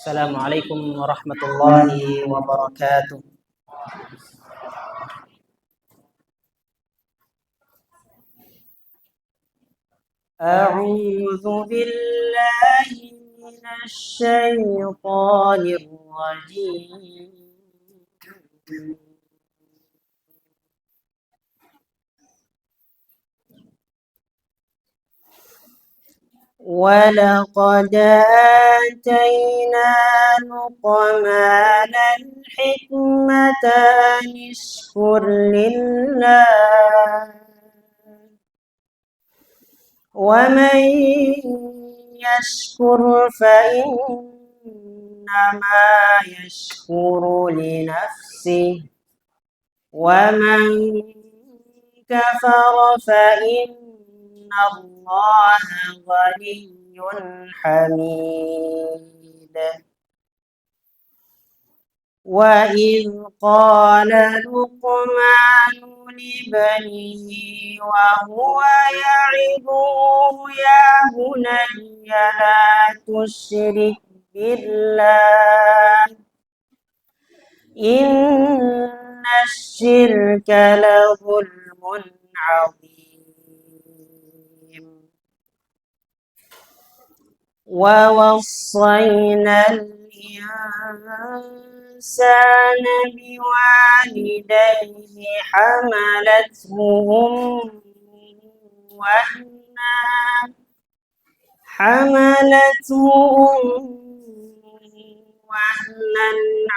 Assalamualaikum warahmatullahi wabarakatuh. أعوذ بالله من الشيطان الرجيم. ولقد آتينا لقمان الحكمة أن اشكر لله ومن يشكر فإنما يشكر لنفسه ومن كفر فإن الله غني حميد. وإذ قال لقمان لابنه وهو يعظه يا بني لا تشرك بالله إن الشرك لظلم عظيم. ووصينا الإنسان بوالديه حملته وهنا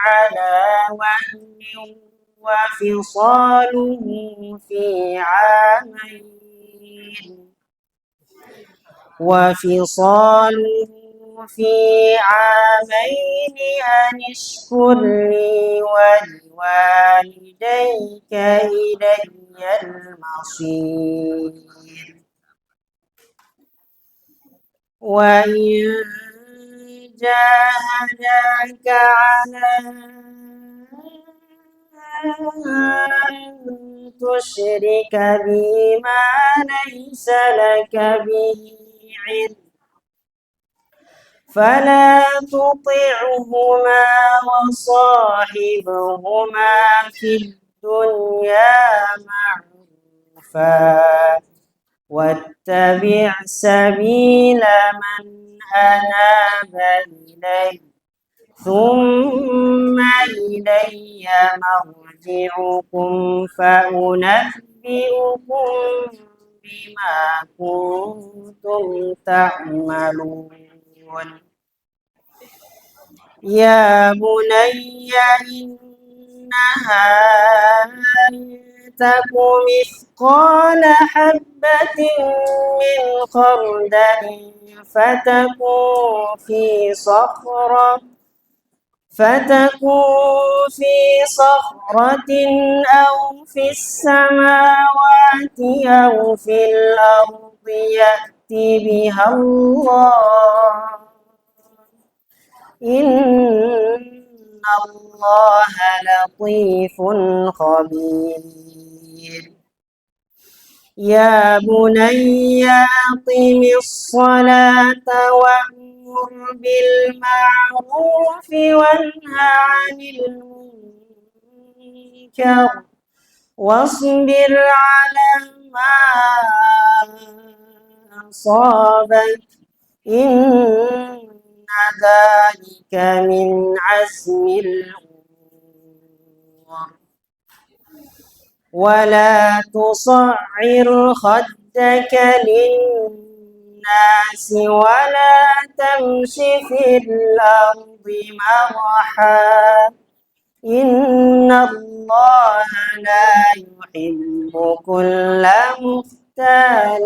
على وهن وفصاله في عامين أن اشكر لي ولوالديك إلي المصير. وإن جاهداك على أن تشرك بي ما ليس لك به علم فلا تطعهما وصاحبهما في الدنيا معروفا واتبع سبيل من أناب إلي ثم إلي مرجعكم فأنبئكم بما كنتم تعملون. يا بني إنها تك مثقال حبة من خردل فتكون في صخرة أو في السماوات أو في الأرض يأت بها الله إن الله لطيف خبير. يا بني أقم الصلاة وأمر بالمعروف وانه عن المنكر واصبر على ما أصابك إن ذلك من عزم الأمور. ولا تصعر خدك للناس ولا تمش في الأرض مرحا إن الله لا يحب كل مختال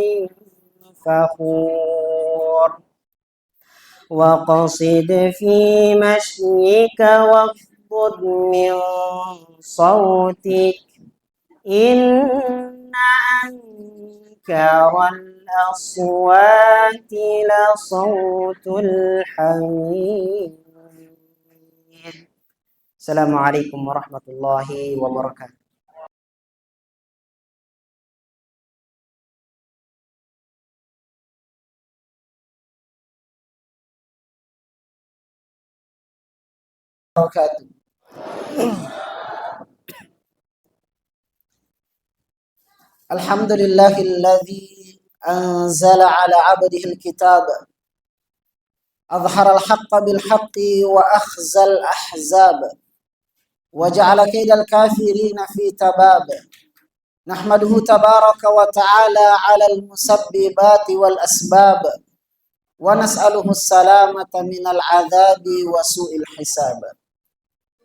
فخور. واقصد في مشيك واغضض من صوتك إن أنكر الأصوات لصوت الحمير. السلام عليكم ورحمة الله وبركاته. wabarakatuh. Alhamdulillahilladzi anzala ala abdihi alkitab adhhara al-haqqa bil haqqi wa akhzal ahzab wa ja'ala kaidal kafirina fi tabab. Nahmaduhu tabaraka wa ta'ala 'ala al-musabbibati wal asbab wa nas'aluhu as-salamata minal 'adzabi wa su'il hisab.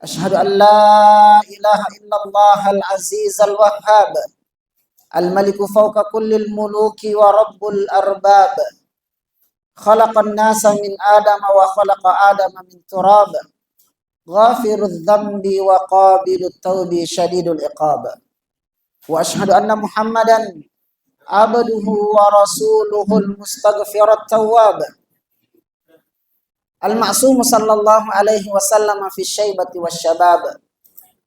Ashhadu an la ilaha illallah al-aziz al-wahhab al-maliku fawqa kullil muluki wa rabbul arbab. Khalaqan nasa min Adam wa khalaqa Adam min turab. Ghafirudz dzambi wa qabilut taubi syadidul iqab. Wa ashhadu anna Muhammadan abduhu wa rasuluhul mustaghfirat tawwab. Al-ma'sum sallallahu alaihi wasallam fi syaibati wasyabab.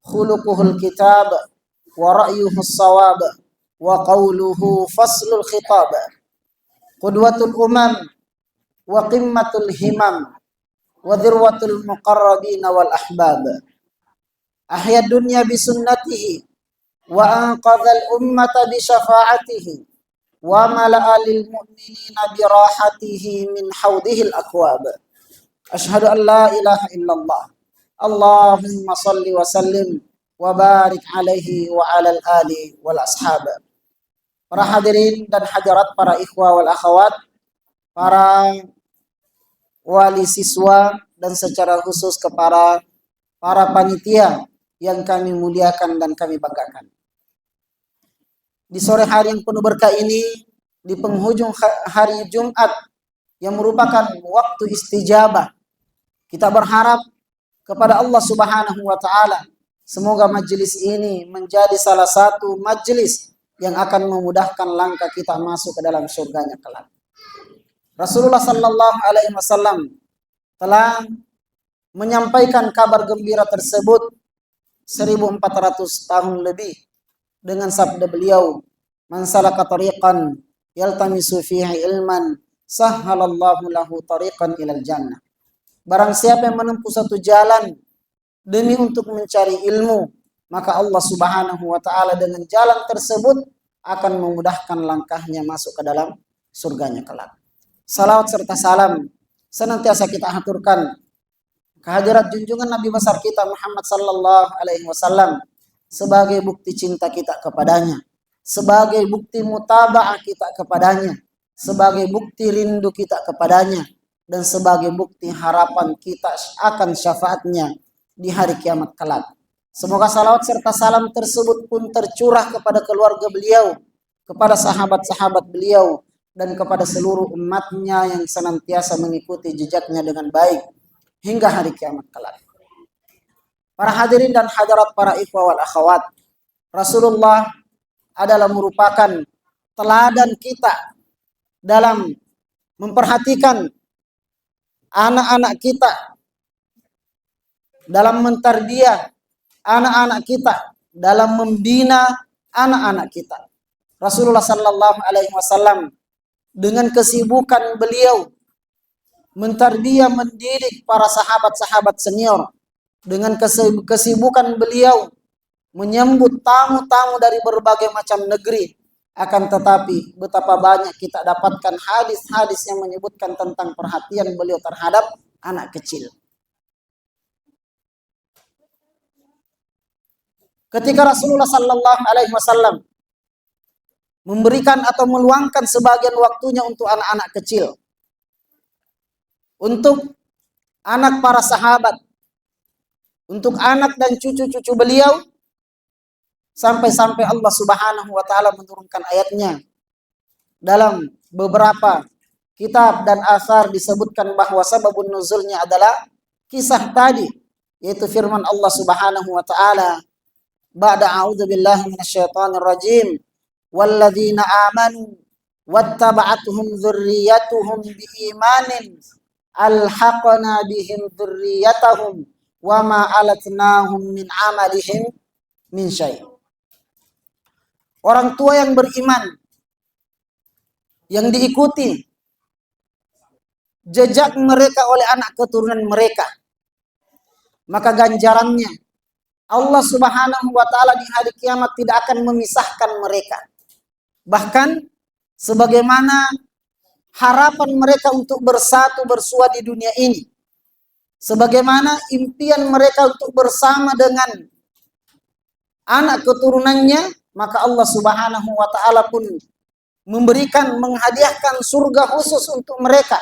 Khuluquhul kitab wa ra'yuhus sawab wa qawluhu faslul khitab. Qudwatul umam wa qimmatul himam wa dhirwatul muqarrabin wal ahbab. Ahya dunya bi sunnatihi wa anqadhal ummata bi syafa'atihi wa mala'a lil mu'minina bi rahatihi min haudihil akwab. Ashhadu an la ilaha illallah. Allahumma salli wa sallim wa barik alaihi wa alal ali wal ashab. Para hadirin dan hadirat, para ikhwah wal akhwat, para wali siswa, dan secara khusus kepada para panitia yang kami muliakan dan kami banggakan. Di sore hari yang penuh berkah ini, di penghujung hari Jumat yang merupakan waktu istijabah, kita berharap kepada Allah Subhanahu wa taala semoga majelis ini menjadi salah satu majelis yang akan memudahkan langkah kita masuk ke dalam surganya kelak. Rasulullah sallallahu alaihi wasallam telah menyampaikan kabar gembira tersebut 1400 tahun lebih dengan sabda beliau, "Man salaka tariqan yaltamisu fihi ilman, sahhalallahu lahu tariqan ilal jannah." Barang siapa yang menempuh satu jalan demi untuk mencari ilmu, maka Allah Subhanahu wa taala dengan jalan tersebut akan memudahkan langkahnya masuk ke dalam surganya kelak. Salawat serta salam senantiasa kita aturkan kehadirat junjungan Nabi besar kita Muhammad sallallahu alaihi wasallam sebagai bukti cinta kita kepadanya, sebagai bukti mutaba'ah kita kepadanya, sebagai bukti rindu kita kepadanya, dan sebagai bukti harapan kita akan syafaatnya di hari kiamat kelak. Semoga salawat serta salam tersebut pun tercurah kepada keluarga beliau, kepada sahabat-sahabat beliau, dan kepada seluruh umatnya yang senantiasa mengikuti jejaknya dengan baik hingga hari kiamat kelak. Para hadirin dan hadirat, para ikhwah wal akhwat, Rasulullah adalah merupakan teladan kita dalam memperhatikan anak-anak kita, dalam mentarbiyah anak-anak kita, dalam membina anak-anak kita. Rasulullah sallallahu alaihi wasallam dengan kesibukan beliau mentarbiyah, mendidik para sahabat-sahabat senior, dengan kesibukan beliau menyambut tamu-tamu dari berbagai macam negeri, akan tetapi betapa banyak kita dapatkan hadis-hadis yang menyebutkan tentang perhatian beliau terhadap anak kecil. Ketika Rasulullah sallallahu alaihi wasallam memberikan atau meluangkan sebagian waktunya untuk anak-anak kecil, untuk anak para sahabat, untuk anak dan cucu-cucu beliau, sampai-sampai Allah Subhanahu wa taala menurunkan ayatnya. Dalam beberapa kitab dan asar disebutkan bahwa sababun nuzulnya adalah kisah tadi, yaitu firman Allah Subhanahu wa taala, ba'da a'udzu billahi minasyaitonir rajim, walladzina amanu wattaba'atuhum dzurriyyatuhum biimanin alhaqna bihim dzurriyyatahum wama alatnahum min amalihim min syai'. Orang tua yang beriman, yang diikuti jejak mereka oleh anak keturunan mereka, maka ganjarannya Allah Subhanahu wa taala di hari kiamat tidak akan memisahkan mereka. Bahkan sebagaimana harapan mereka untuk bersatu bersua di dunia ini, sebagaimana impian mereka untuk bersama dengan anak keturunannya, maka Allah Subhanahu wa taala pun menghadiahkan surga khusus untuk mereka.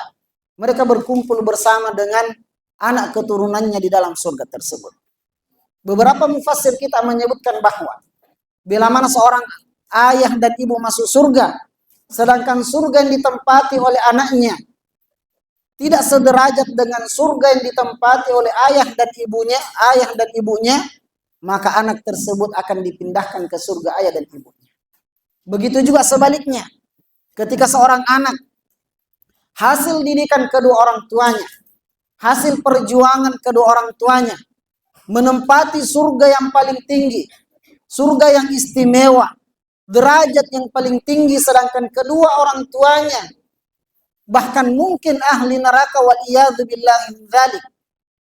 Mereka berkumpul bersama dengan anak keturunannya di dalam surga tersebut. Beberapa mufassir kita menyebutkan bahwa bila mana seorang ayah dan ibu masuk surga, sedangkan surga yang ditempati oleh anaknya tidak sederajat dengan surga yang ditempati oleh ayah dan ibunya, maka anak tersebut akan dipindahkan ke surga ayah dan ibunya. Begitu juga sebaliknya, ketika seorang anak hasil didikan kedua orang tuanya, hasil perjuangan kedua orang tuanya, menempati surga yang paling tinggi, surga yang istimewa, derajat yang paling tinggi, sedangkan kedua orang tuanya bahkan mungkin ahli neraka waliyadzubillahi min dzalik,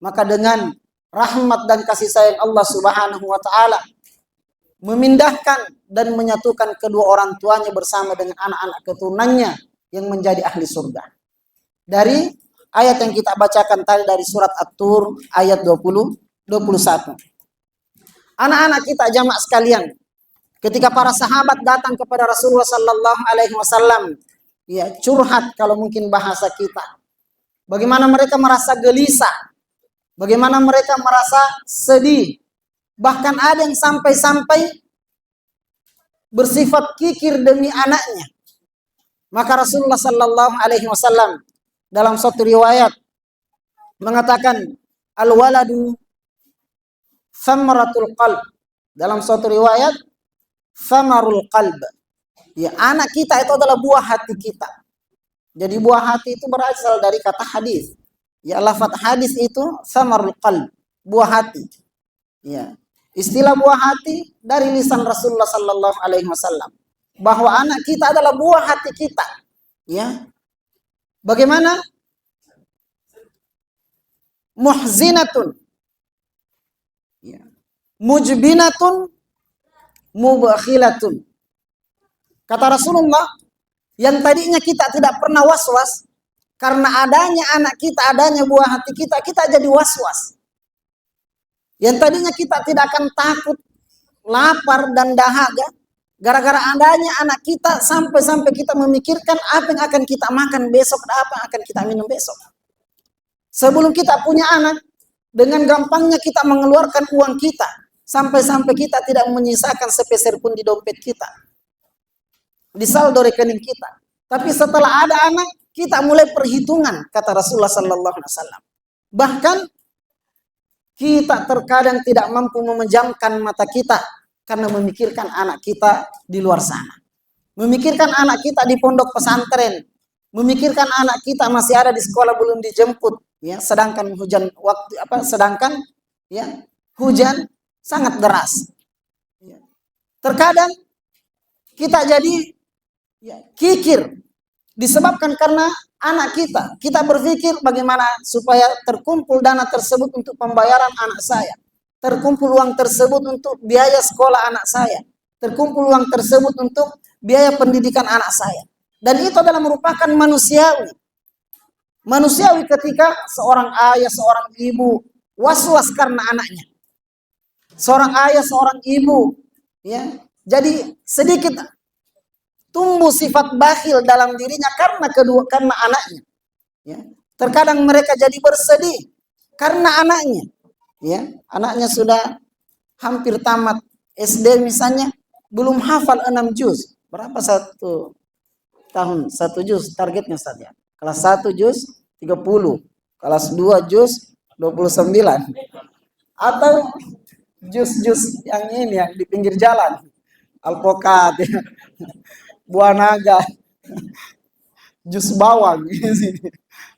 maka dengan rahmat dan kasih sayang Allah Subhanahu wa taala memindahkan dan menyatukan kedua orang tuanya bersama dengan anak-anak keturunannya yang menjadi ahli surga. Dari ayat yang kita bacakan tadi dari surat At-Tur ayat 21. Anak-anak kita jamaah sekalian, ketika para sahabat datang kepada Rasulullah sallallahu alaihi wasallam, ya curhat kalau mungkin bahasa kita. Bagaimana mereka merasa gelisah, bagaimana mereka merasa sedih. Bahkan ada yang sampai-sampai bersifat kikir demi anaknya. Maka Rasulullah sallallahu alaihi wasallam dalam suatu riwayat mengatakan al-waladu thamaratul qalb. Dalam suatu riwayat thamarul qalb. Ya, anak kita itu adalah buah hati kita. Jadi buah hati itu berasal dari kata hadis. Ya, lafaz hadis itu thamarul qalb, buah hati. Ya. Istilah buah hati dari lisan Rasulullah sallallahu alaihi wasallam bahwa anak kita adalah buah hati kita. Ya. Bagaimana? Muhzinatun, ya, mujbinatun, mubakhilatun. Kata Rasulullah, yang tadinya kita tidak pernah was-was karena adanya anak kita, adanya buah hati kita, kita jadi was-was. Yang tadinya kita tidak akan takut lapar dan dahaga gara-gara adanya anak kita, sampai-sampai kita memikirkan apa yang akan kita makan besok dan apa yang akan kita minum besok. Sebelum kita punya anak, dengan gampangnya kita mengeluarkan uang kita, sampai-sampai kita tidak menyisakan sepeser pun di dompet kita, di saldo rekening kita. Tapi setelah ada anak, kita mulai perhitungan, kata Rasulullah sallallahu alaihi wasallam. Bahkan kita terkadang tidak mampu memejamkan mata kita karena memikirkan anak kita di luar sana. Memikirkan anak kita di pondok pesantren, memikirkan anak kita masih ada di sekolah belum dijemput, ya, sedangkan hujan sangat deras. Ya. Terkadang kita jadi kikir disebabkan karena anak kita. Kita berpikir bagaimana supaya terkumpul dana tersebut untuk pembayaran anak saya, terkumpul uang tersebut untuk biaya sekolah anak saya, terkumpul uang tersebut untuk biaya pendidikan anak saya. Dan itu adalah merupakan manusiawi. Manusiawi ketika seorang ayah, seorang ibu was-was karena anaknya. Seorang ayah, seorang ibu, ya, jadi sedikit tumbuh sifat bakhil dalam dirinya karena anaknya. Ya. Terkadang mereka jadi bersedih karena anaknya. Ya, anaknya sudah hampir tamat SD misalnya, belum hafal 6 juz. Berapa satu tahun? 1 juz targetnya saja. Kelas 1 juz 30, kelas 2 juz 29. Atau juz-juz yang ini yang di pinggir jalan. Alpokat, ya. Buah naga, jus bawang,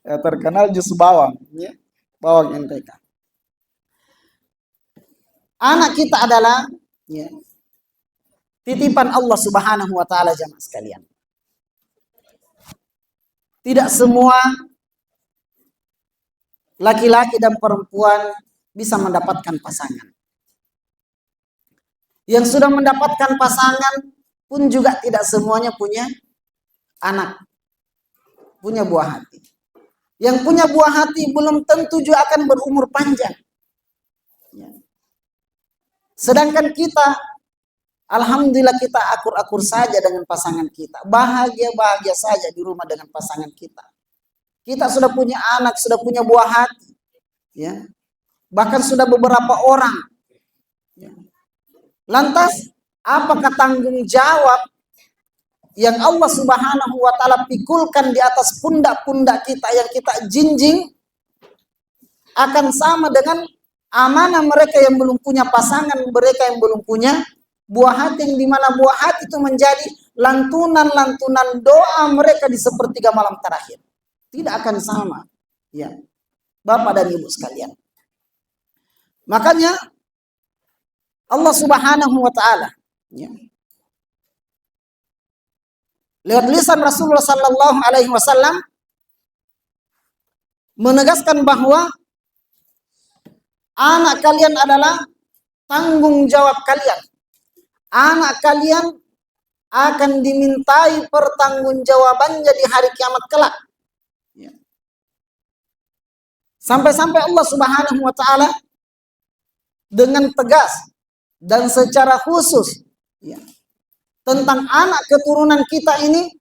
ya, terkenal jus bawang, ya, bawang NPK. Anak kita adalah, ya, titipan Allah Subhanahu wa taala jamaah sekalian. Tidak semua laki-laki dan perempuan bisa mendapatkan pasangan. Yang sudah mendapatkan pasangan pun juga tidak semuanya punya anak, punya buah hati. Yang punya buah hati belum tentu juga akan berumur panjang. Sedangkan kita, alhamdulillah kita akur-akur saja dengan pasangan kita. Bahagia-bahagia saja di rumah dengan pasangan kita. Kita sudah punya anak, sudah punya buah hati. Ya. Bahkan sudah beberapa orang. Ya. Lantas, apakah tanggung jawab yang Allah Subhanahu wa Ta'ala pikulkan di atas pundak-pundak kita yang kita jinjing akan sama dengan amanah mereka yang belum punya pasangan, mereka yang belum punya buah hati, yang dimana buah hati itu menjadi lantunan-lantunan doa mereka di sepertiga malam terakhir. Tidak akan sama, ya, Bapak dan Ibu sekalian. Makanya Allah Subhanahu wa Ta'ala, ya, lewat lisan Rasulullah Sallallahu Alaihi Wasallam menegaskan bahwa anak kalian adalah tanggung jawab kalian. Anak kalian akan dimintai pertanggungjawabannya di hari kiamat kelak. Sampai-sampai Allah Subhanahu wa Ta'ala dengan tegas dan secara khusus, ya, tentang anak keturunan kita ini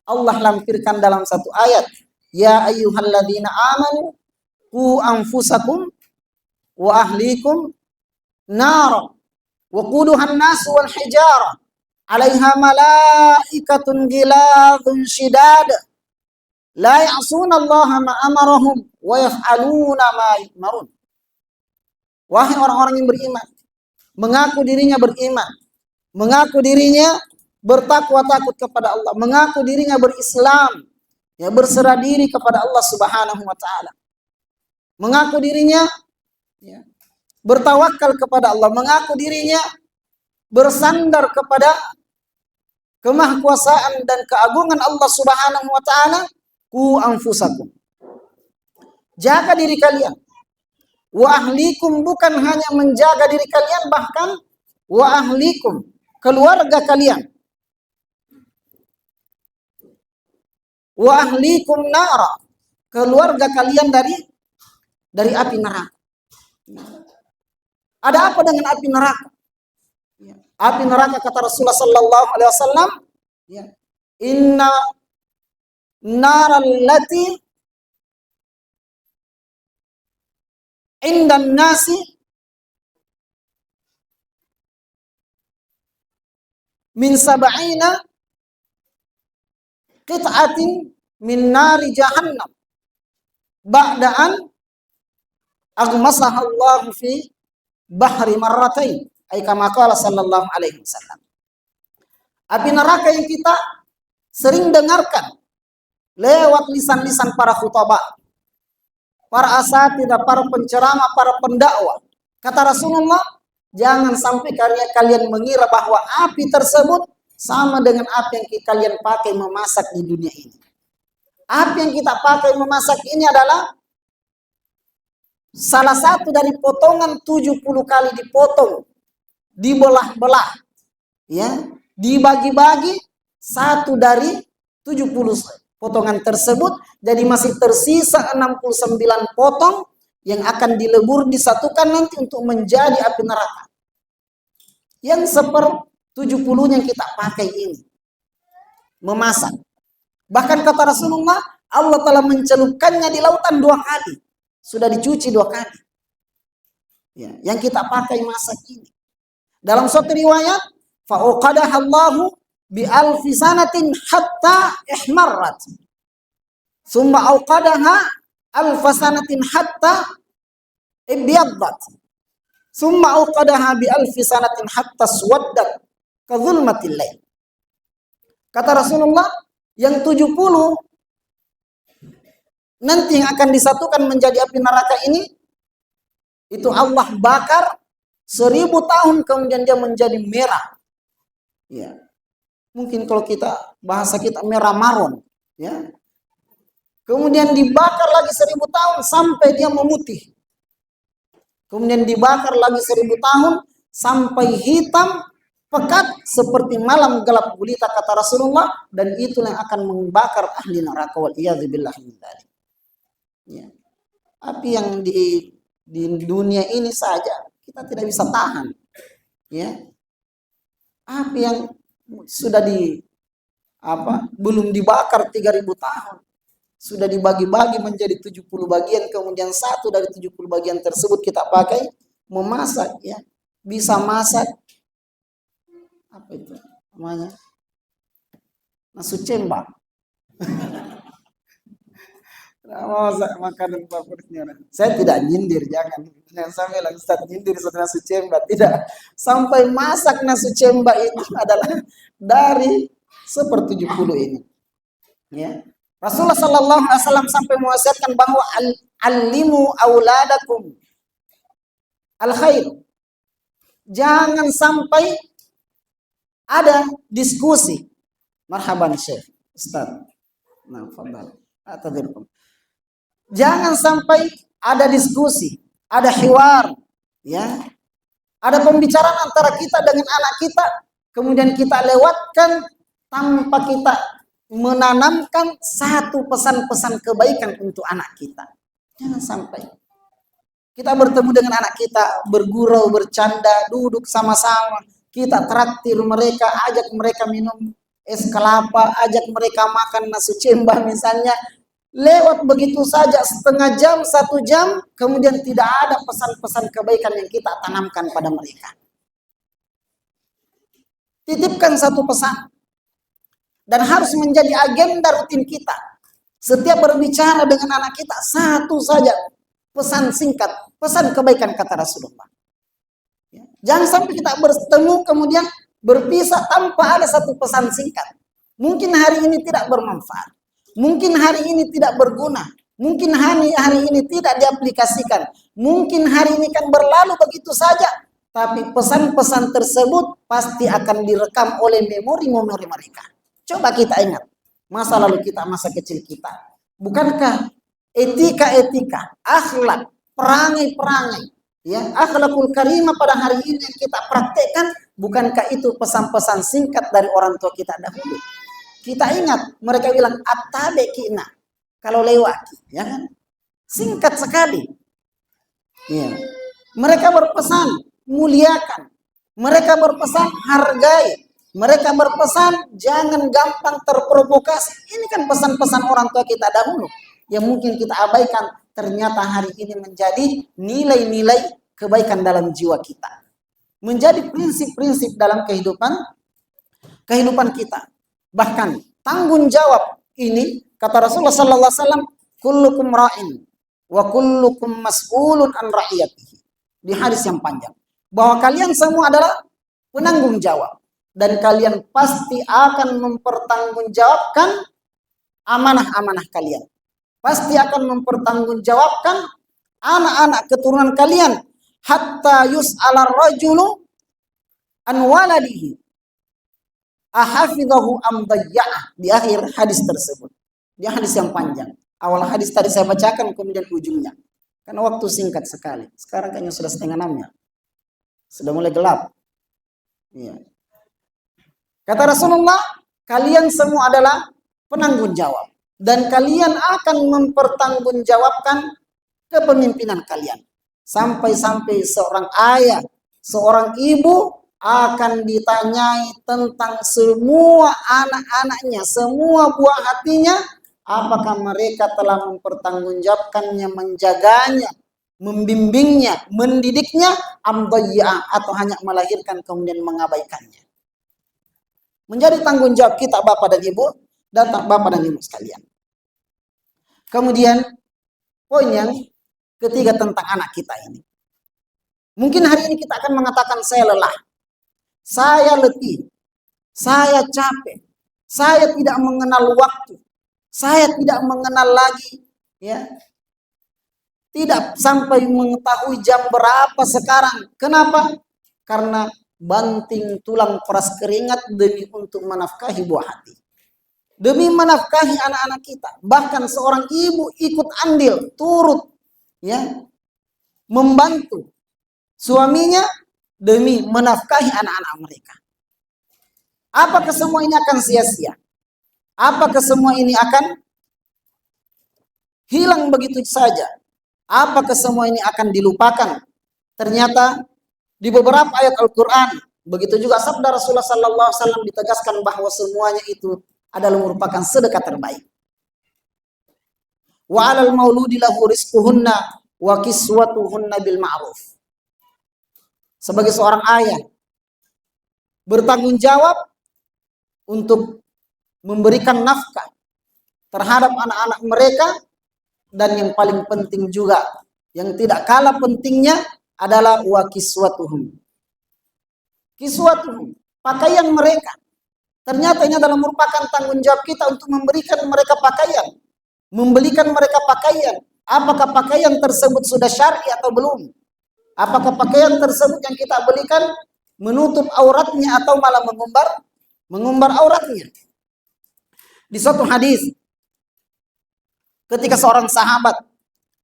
Allah lampirkan dalam satu ayat, ya ayyuhalladzina amanu qu anfusakum wa ahlikum nar wa quduhan nas wal hijarah 'alaiha malaikatun ghiladun shidad la ya'suna Allah ma amarahum wa yaf'aluna ma yu'marun. Wahai orang-orang yang beriman, mengaku dirinya beriman, mengaku dirinya bertakwa takut kepada Allah, mengaku dirinya berislam, ya, berserah diri kepada Allah Subhanahu wa Ta'ala, mengaku dirinya, ya, bertawakal kepada Allah, mengaku dirinya bersandar kepada kemahkuasaan dan keagungan Allah Subhanahu wa Ta'ala. Ku anfusakum, jaga diri kalian. Wa ahlikum, bukan hanya menjaga diri kalian, bahkan wa ahlikum, keluarga kalian. Wa ahlikum nara, keluarga kalian dari api neraka. Ada apa dengan api neraka? Api neraka, kata Rasulullah Sallallahu Alaihi Wasallam, ya, inna naral lati indan nasi min sab'ina qit'atin min nari jahannam ba'da'an aghmasaha Allah fi bahri marratain, ay kama qala sallallahu alaihi wasallam. Api neraka yang kita sering dengarkan lewat lisan-lisan para khutbah, para asatidzah, para penceramah, para pendakwah. Kata Rasulullah, jangan sampai kalian mengira bahwa api tersebut sama dengan api yang kalian pakai memasak di dunia ini. Api yang kita pakai memasak ini adalah salah satu dari potongan 70 kali dipotong, dibelah-belah, ya, dibagi-bagi satu dari 70 potongan tersebut, jadi masih tersisa 69 potong yang akan dilebur, disatukan nanti untuk menjadi api neraka. Yang 1/70 yang kita pakai ini memasak. Bahkan kata Rasulullah, Allah telah mencelupkannya di lautan 2 kali. Sudah dicuci 2 kali. Ya, yang kita pakai masak ini. Dalam suatu riwayat, fa'uqadaha Allahu bi alfi sanatin hatta ihmarrat. Summa auqadaha alfa sanatin hatta ibyaddat. Summa auqadaha bi alfi sanatin hatta swaddat ka dhulmatil lail. Kata Rasulullah, yang 70 nanti yang akan disatukan menjadi api neraka ini, itu Allah bakar 1000 tahun kemudian dia menjadi merah. Ya. Mungkin kalau kita bahasa kita merah maron, ya. Kemudian dibakar lagi 1000 tahun sampai dia memutih. kemudian dibakar lagi 1000 tahun sampai hitam pekat seperti malam gelap gulita kata Rasulullah, dan itulah yang akan membakar ahli neraka wal iyadzubillah min dzalik. Ya. Api yang di dunia ini saja kita tidak bisa tahan. Ya. Api yang sudah belum dibakar 3000 tahun. Sudah dibagi-bagi menjadi 70 bagian, kemudian satu dari 70 bagian tersebut kita pakai memasak, ya. Bisa masak apa itu namanya? Nasi cembak. Masak makanan favoritnya. Saya tidak nyindir, jangan sampai lagi Ustaz nyindir setelah nasi cembak, tidak. Sampai masak nasi cembak itu adalah dari 1/70 ini. Ya. Rasulullah sallallahu alaihi wasallam sampai mewasiatkan bahwa alimu auladakum al khair. Jangan sampai ada diskusi. Marhaban Syekh, Ustaz. Nah, fadhal. Atadhirukum. Jangan sampai ada diskusi, ada hiwar, ya. Ada pembicaraan antara kita dengan anak kita, kemudian kita lewatkan tanpa kita menanamkan satu pesan-pesan kebaikan untuk anak kita. Jangan sampai kita bertemu dengan anak kita, bergurau, bercanda, duduk sama-sama, kita traktir mereka, ajak mereka minum es kelapa, ajak mereka makan nasi cembah misalnya, lewat begitu saja setengah jam, 1 jam, kemudian tidak ada pesan-pesan kebaikan yang kita tanamkan pada mereka. Titipkan satu pesan. Dan harus menjadi agenda rutin kita. Setiap berbicara dengan anak kita, satu saja pesan singkat, pesan kebaikan kata Rasulullah. Jangan sampai kita bertemu kemudian berpisah tanpa ada satu pesan singkat. Mungkin hari ini tidak bermanfaat. Mungkin hari ini tidak berguna. Mungkin hari ini tidak diaplikasikan. Mungkin hari ini kan berlalu begitu saja. Tapi pesan-pesan tersebut pasti akan direkam oleh memori-memori mereka. Coba kita ingat masa lalu kita, masa kecil kita. Bukankah etika-etika, akhlak, perangai-perangai, ya, akhlakul karimah pada hari ini yang kita praktekkan, bukankah itu pesan-pesan singkat dari orang tua kita dahulu? Kita ingat mereka bilang at-tabiqina kalau lewat, ya kan? Singkat sekali. Ya. Mereka berpesan muliakan. Mereka berpesan hargai. Mereka berpesan jangan gampang terprovokasi. Ini kan pesan-pesan orang tua kita dahulu yang mungkin kita abaikan, ternyata hari ini menjadi nilai-nilai kebaikan dalam jiwa kita. Menjadi prinsip-prinsip dalam kehidupan kita. Bahkan tanggung jawab ini kata Rasulullah sallallahu alaihi wasallam, kullukum ra'in wa kullukum mas'ulun an ra'iyatihi. Di hadis yang panjang, bahwa kalian semua adalah penanggung jawab. Dan kalian pasti akan mempertanggungjawabkan amanah-amanah kalian. Pasti akan mempertanggungjawabkan anak-anak keturunan kalian. Hatta yus'alar rajulu an waladihi ahafidhahu am dayya'ah. Di akhir hadis tersebut. Di hadis yang panjang. Awal hadis tadi saya bacakan, kemudian ujungnya. Karena waktu singkat sekali. Sekarang kayaknya sudah 5:30 ya. Sudah mulai gelap. Iya. Kata Rasulullah, kalian semua adalah penanggung jawab. Dan kalian akan mempertanggungjawabkan kepemimpinan kalian. Sampai-sampai seorang ayah, seorang ibu akan ditanyai tentang semua anak-anaknya, semua buah hatinya. Apakah mereka telah mempertanggungjawabkannya, menjaganya, membimbingnya, mendidiknya, amdayya, atau hanya melahirkan kemudian mengabaikannya. Menjadi tanggung jawab kita Bapak dan Ibu sekalian. Kemudian poin yang ketiga tentang anak kita ini. Mungkin hari ini kita akan mengatakan saya lelah, saya letih, saya capek, saya tidak mengenal waktu, saya tidak mengenal lagi, ya, tidak sampai mengetahui jam berapa sekarang. Kenapa? Karena banting tulang peras keringat demi untuk menafkahi buah hati. Demi menafkahi anak-anak kita. Bahkan seorang ibu ikut andil, turut, ya, membantu suaminya demi menafkahi anak-anak mereka. Apakah semua ini akan sia-sia? Apakah semua ini akan hilang begitu saja? Apakah semua ini akan dilupakan? Ternyata di beberapa ayat Al-Quran, begitu juga sabda Rasulullah SAW ditegaskan bahwa semuanya itu adalah merupakan sedekah terbaik. Wa 'alal mauludi lahu rizquhunna wa kiswatuhunna bil ma'ruf. Sebagai seorang ayah bertanggung jawab untuk memberikan nafkah terhadap anak-anak mereka, dan yang paling penting juga yang tidak kalah pentingnya adalah wa kiswatuhum. Kiswatuhum, pakaian mereka. Ternyata ini adalah merupakan tanggung jawab kita untuk memberikan mereka pakaian, membelikan mereka pakaian. Apakah pakaian tersebut sudah syar'i atau belum? Apakah pakaian tersebut yang kita belikan menutup auratnya atau malah mengumbar auratnya? Di suatu hadis, ketika seorang sahabat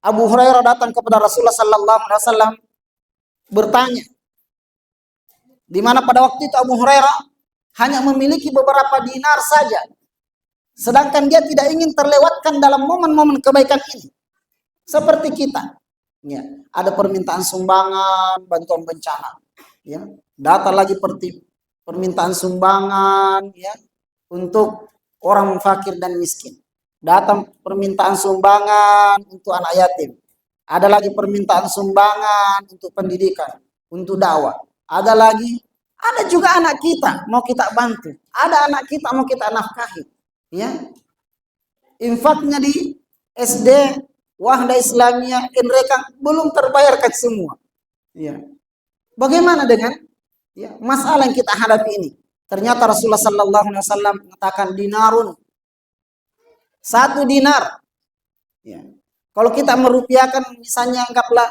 Abu Hurairah datang kepada Rasulullah sallallahu alaihi wasallam bertanya, di mana pada waktu itu Abu Hurairah hanya memiliki beberapa dinar saja, sedangkan dia tidak ingin terlewatkan dalam momen-momen kebaikan ini. Seperti kita, ya, ada permintaan sumbangan bantuan bencana, ya, data lagi permintaan sumbangan, ya, untuk orang fakir dan miskin. Datang permintaan sumbangan untuk anak yatim. Ada lagi permintaan sumbangan untuk pendidikan, untuk dakwah. Ada juga anak kita mau kita bantu. Ada anak kita mau kita nafkahi. Ya. Infaknya di SD, Wahda Islamiyah, Inrekang belum terbayarkan semua. Ya. Bagaimana dengan masalah yang kita hadapi ini? Ternyata Rasulullah sallallahu alaihi wasallam mengatakan dinarun. 1 dinar. Ya. Kalau kita merupiahkan misalnya anggaplah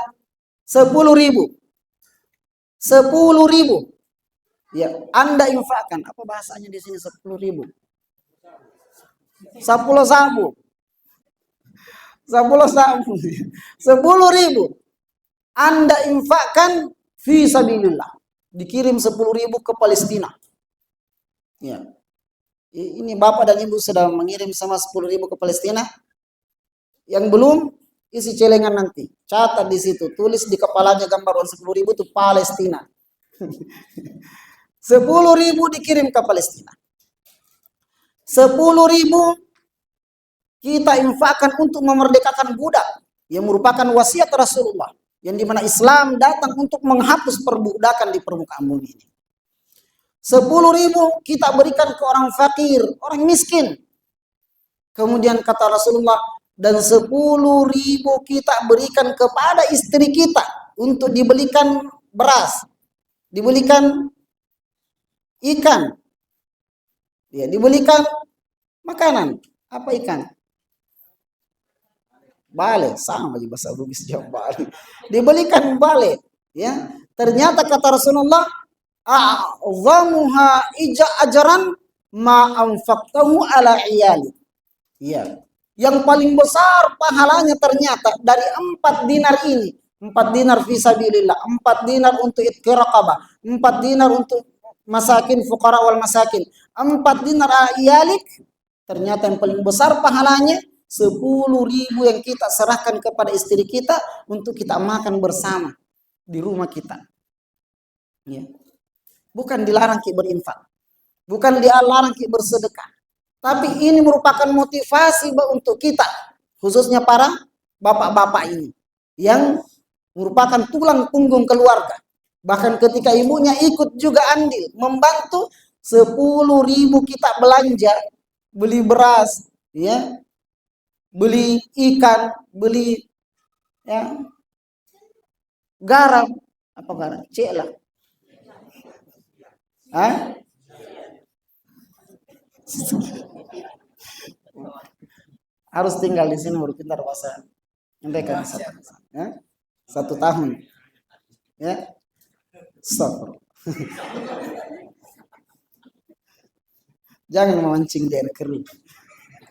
10.000. 10.000. Ya, Anda infakkan. Apa bahasanya di sini 10.000? 10 sabu. 10 sabu. 10.000. Anda infakkan fi sabilillah. Dikirim 10.000 ke Palestina. Ya. Ini Bapak dan Ibu sudah mengirim sama 10.000 ke Palestina. Yang belum, isi celengan nanti. Catat di situ, tulis di kepalanya gambar 10.000 itu Palestina. 10.000 dikirim ke Palestina. 10.000 kita infakkan untuk memerdekakan budak, yang merupakan wasiat Rasulullah, yang dimana Islam datang untuk menghapus perbudakan di permukaan bumi ini. 10.000 kita berikan ke orang fakir, orang miskin. Kemudian kata Rasulullah, dan 10.000 kita berikan kepada istri kita untuk dibelikan beras, dibelikan ikan, ya, dibelikan makanan. Apa ikan? Bale, sama aja bahasa Bugis jawab bale. Dibelikan bale, ya. Ternyata kata Rasulullah, a'zamuha ajran ma anfaqtahu ala iyali. Ya. Yang paling besar pahalanya ternyata dari 4 dinar ini. 4 dinar fisabilillah, 4 dinar untuk itqi raqabah, 4 dinar untuk masakin fuqara wal masakin, 4 dinar ala iyalik. Ternyata yang paling besar pahalanya 10.000 yang kita serahkan kepada istri kita untuk kita makan bersama di rumah kita. Ya. Bukan dilarang kita berinfak, bukan dilarang kita bersedekah, tapi ini merupakan motivasi untuk kita, khususnya para bapak-bapak ini yang merupakan tulang punggung keluarga. Bahkan ketika ibunya ikut juga andil membantu, 10.000 kita belanja, beli beras, ya, beli ikan, beli, ya, garam, apa garam? Cek lah. Harus tinggal di sini baru pintar bahasa mereka. 1 tahun. Ya. Stop. Jangan memancing di air kering.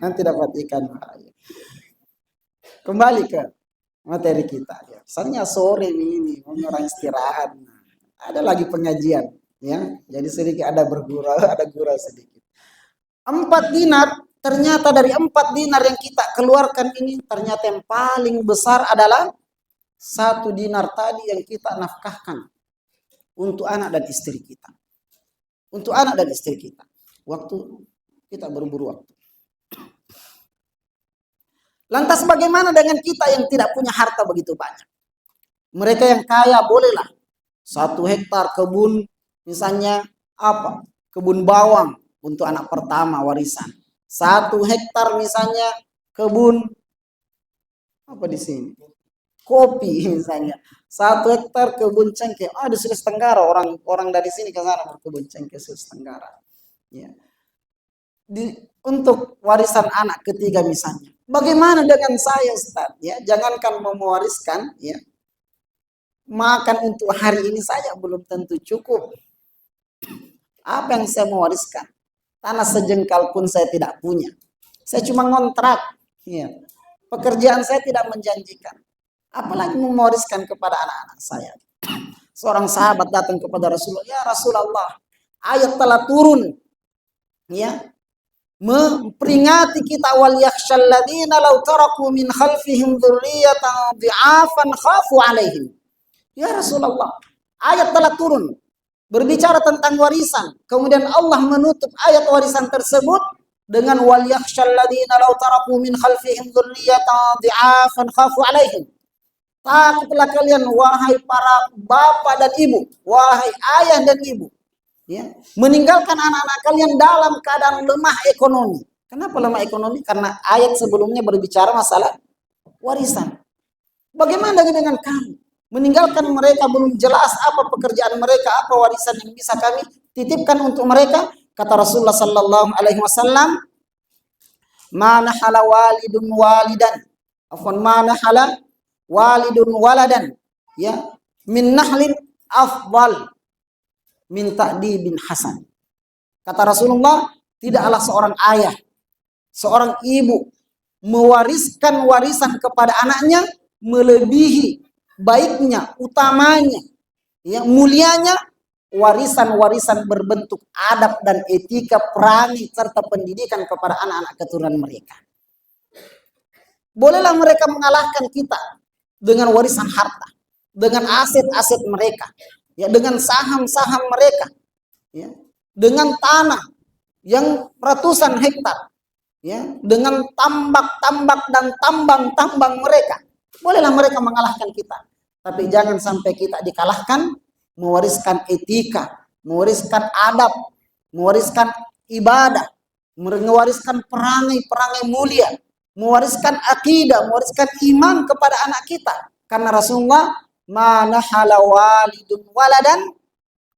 Nanti dapat ikan. Kembali ke materi kita ya. Misalnya sore ini orang istirahat, ada lagi pengajian ya. Jadi sedikit ada bergurau, ada gurau sedikit. 4 dinar, ternyata dari 4 dinar yang kita keluarkan ini ternyata yang paling besar adalah 1 dinar tadi yang kita nafkahkan untuk anak dan istri kita. Untuk anak dan istri kita. Waktu kita berburu waktu. Lantas bagaimana dengan kita yang tidak punya harta begitu banyak? Mereka yang kaya bolehlah 1 hektar kebun, misalnya apa? Kebun bawang untuk anak pertama warisan. 1 hektar misalnya kebun apa di sini? Kopi misalnya. 1 hektar kebun cengkeh. Di Sulawesi Tenggara orang dari sini ke sana berkebun cengkeh Sulawesi Tenggara. Ya. Untuk warisan anak ketiga misalnya. Bagaimana dengan saya Ustaz? Ya, jangankan mewariskan ya. Makan untuk hari ini saja belum tentu cukup. Apa yang saya mewariskan? Tanah sejengkal pun saya tidak punya. Saya cuma ngontrak. Ya. Pekerjaan saya tidak menjanjikan. Apalagi mewariskan kepada anak-anak saya. Seorang sahabat datang kepada Rasulullah. Ya Rasulullah, ayat telah turun. Ya. Memperingati kita wal yakhshal ladzina law taraku min khalfihim dzurriyyatan dhi'afan khafu alaihim. Ya Rasulullah, ayat telah turun berbicara tentang warisan. Kemudian Allah menutup ayat warisan tersebut dengan wal yakhshal ladzina law taraku min khalfihim dzurriyyatan dhi'afan khafu alaihim. Takutlah kalian wahai para bapak dan ibu, wahai ayah dan ibu. Ya, meninggalkan anak-anak kalian dalam keadaan lemah ekonomi. Kenapa lemah ekonomi? Karena ayat sebelumnya berbicara masalah warisan. Bagaimana dengan kami? Meninggalkan mereka belum jelas apa pekerjaan mereka, apa warisan yang bisa kami titipkan untuk mereka. Kata Rasulullah sallallahu alaihi wasallam, "Mana hala walidun walidan." Afwan, mana hala walidun waladan. Ya, min nahlin afdal min ta'dibin hasan. Kata Rasulullah, tidaklah seorang ayah, seorang ibu mewariskan warisan kepada anaknya melebihi baiknya, utamanya, ya, mulianya warisan-warisan berbentuk adab dan etika, perangai serta pendidikan kepada anak-anak keturunan mereka. Bolehlah mereka mengalahkan kita dengan warisan harta, dengan aset-aset mereka, ya, dengan saham-saham mereka, ya, dengan tanah yang ratusan hektar, ya, dengan tambak-tambak dan tambang-tambang mereka. Bolehlah mereka mengalahkan kita, tapi jangan sampai kita dikalahkan mewariskan etika, mewariskan adab, mewariskan ibadah, mewariskan perangai-perangai mulia, mewariskan akidah, mewariskan iman kepada anak kita. Karena Rasulullah, mana hala walidun waladan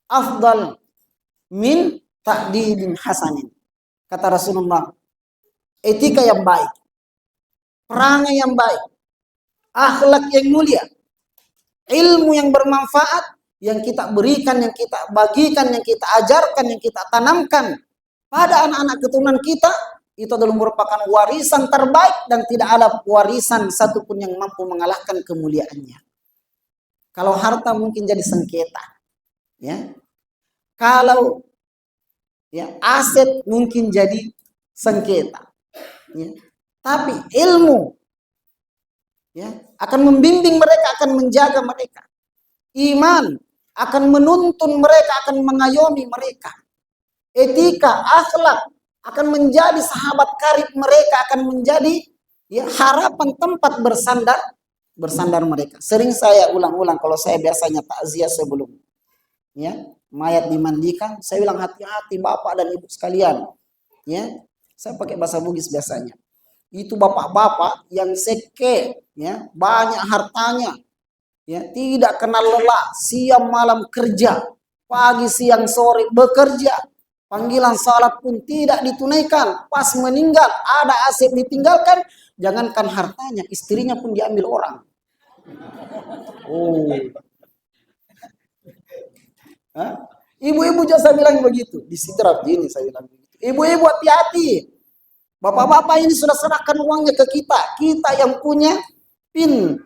afdal min ta'dibin hasanin. Kata Rasulullah, etika yang baik, perangai yang baik, akhlak yang mulia, ilmu yang bermanfaat yang kita berikan, yang kita bagikan, yang kita ajarkan, yang kita tanamkan pada anak-anak keturunan kita, itu adalah merupakan warisan terbaik dan tidak ada warisan satupun yang mampu mengalahkan kemuliaannya. Kalau harta mungkin jadi sengketa, ya. Kalau ya aset mungkin jadi sengketa, ya. Tapi ilmu, ya, akan membimbing mereka, akan menjaga mereka. Iman akan menuntun mereka, akan mengayomi mereka. Etika, akhlak akan menjadi sahabat karib mereka, akan menjadi, ya, harapan tempat bersandar mereka. Sering saya ulang-ulang kalau saya biasanya takziah sebelum, ya, mayat dimandikan, saya bilang hati-hati bapak dan ibu sekalian, ya. Saya pakai bahasa Bugis biasanya. Itu bapak-bapak yang seke, ya, banyak hartanya, ya, tidak kenal lelah, siang malam kerja, pagi siang sore bekerja, panggilan salat pun tidak ditunaikan, pas meninggal ada aset ditinggalkan, jangankan hartanya, istrinya pun diambil orang. Oh, ibu-ibu jasa bilang begitu, di sidrap ini saya bilang begitu. Ibu-ibu hati-hati, bapak-bapak ini sudah serahkan uangnya ke kita, kita yang punya PIN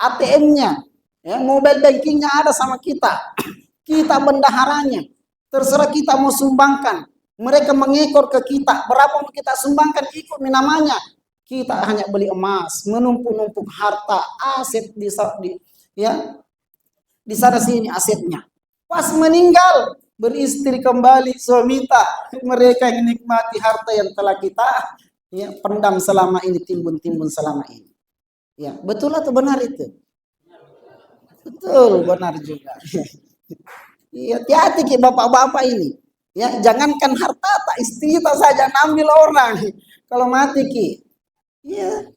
ATM-nya, ya, mobile bankingnya ada sama kita. Kita bendaharanya. Terserah kita mau sumbangkan. Mereka mengekor ke kita. Berapa mau kita sumbangkan ikut namanya. Kita hanya beli emas, menumpuk-numpuk harta, aset ya, di sana sini asetnya. Pas meninggal, beristri kembali, suami tak. Mereka yang nikmati harta yang telah kita, ya, pendam selama ini, timbun-timbun selama ini. Ya, betul atau benar itu? Betul, benar juga. Iya, hati-hati ki bapak-bapak ini. Ya, jangankan harta, tak istri tak saja ambil orang. Kalau mati ki, ya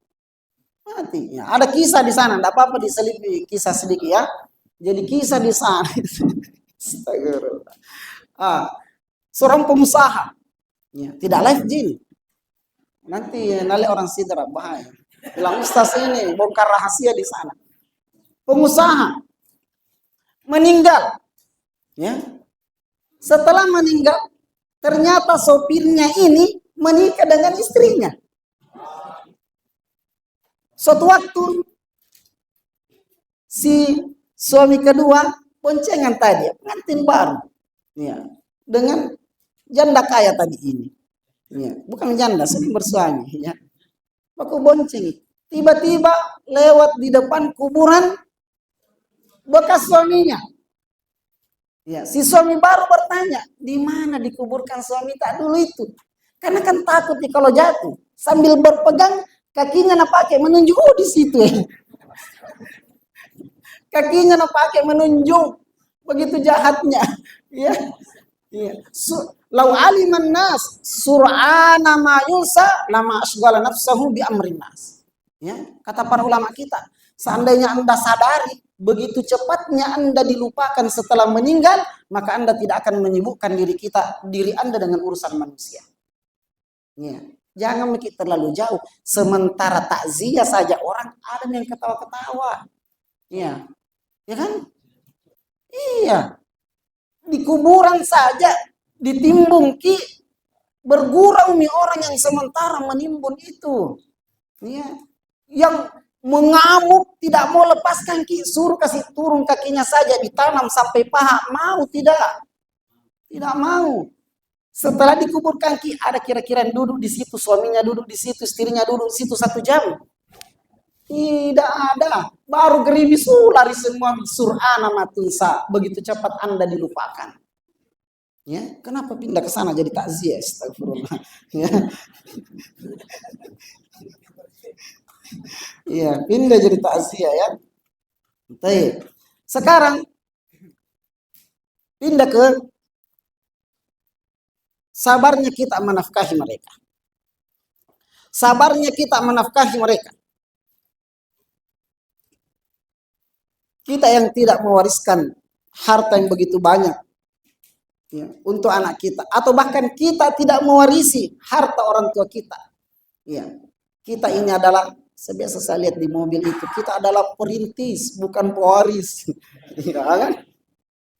mati. Ya, ada kisah di sana, tidak apa-apa diselipi kisah sedikit ya. Jadi kisah di sana. Astagfirullah. Seorang pengusaha, ya, tidak live jin. Nanti nale orang sidra bahaya. Bilang ustaz ini bongkar rahasia di sana. Pengusaha meninggal, ya. Setelah meninggal, ternyata sopirnya ini menikah dengan istrinya. Suatu waktu si suami kedua boncengan tadi, pengantin baru, ya, dengan janda kaya tadi ini, ya, bukan janda, suami bersuami, ya. Aku bonceng, tiba-tiba lewat di depan kuburan bekas suaminya. Ya, si suami baru bertanya, di mana dikuburkan suami tak dulu itu? Karena kan takut nih kalau jatuh. Sambil berpegang kakinya nak pakai menunjuk, oh di situ ya. Kakinya nak pakai menunjuk, begitu jahatnya. Ya, ya. Lau aliman nas sur'ana ma yusa lama asghala nafsahu bi amrin nas. Ya, kata para ulama kita, seandainya Anda sadari begitu cepatnya Anda dilupakan setelah meninggal, maka Anda tidak akan menyibukkan diri Anda dengan urusan manusia. Ya, jangan mikir terlalu jauh. Sementara takziah saja orang ada yang ketawa-ketawa. Ya, ya kan? Iya. Di kuburan saja ditimbun ki bergurau nih orang yang sementara menimbun itu. Ya, yang mengamuk tidak mau lepaskan ki, suruh kasih turun kakinya saja ditanam sampai paha, mau tidak? Tidak mau. Setelah dikuburkan ki ada kira-kira yang duduk di situ, suaminya duduk di situ, istrinya duduk di situ 1 jam. Tidak ada. Baru gerimis lari semua sur'ana matunsa. Begitu cepat Anda dilupakan. Ya, kenapa pindah ke sana jadi takziah? Astagfirullah. Ya. Iya, pindah jadi takziah ya. Baik. Sekarang pindah ke sabarnya kita menafkahi mereka. Sabarnya kita menafkahi mereka. Kita yang tidak mewariskan harta yang begitu banyak, ya, untuk anak kita, atau bahkan kita tidak mewarisi harta orang tua kita. Ya, kita ini adalah, sebiasa saya lihat di mobil itu, kita adalah perintis bukan pewaris. Ya, kan?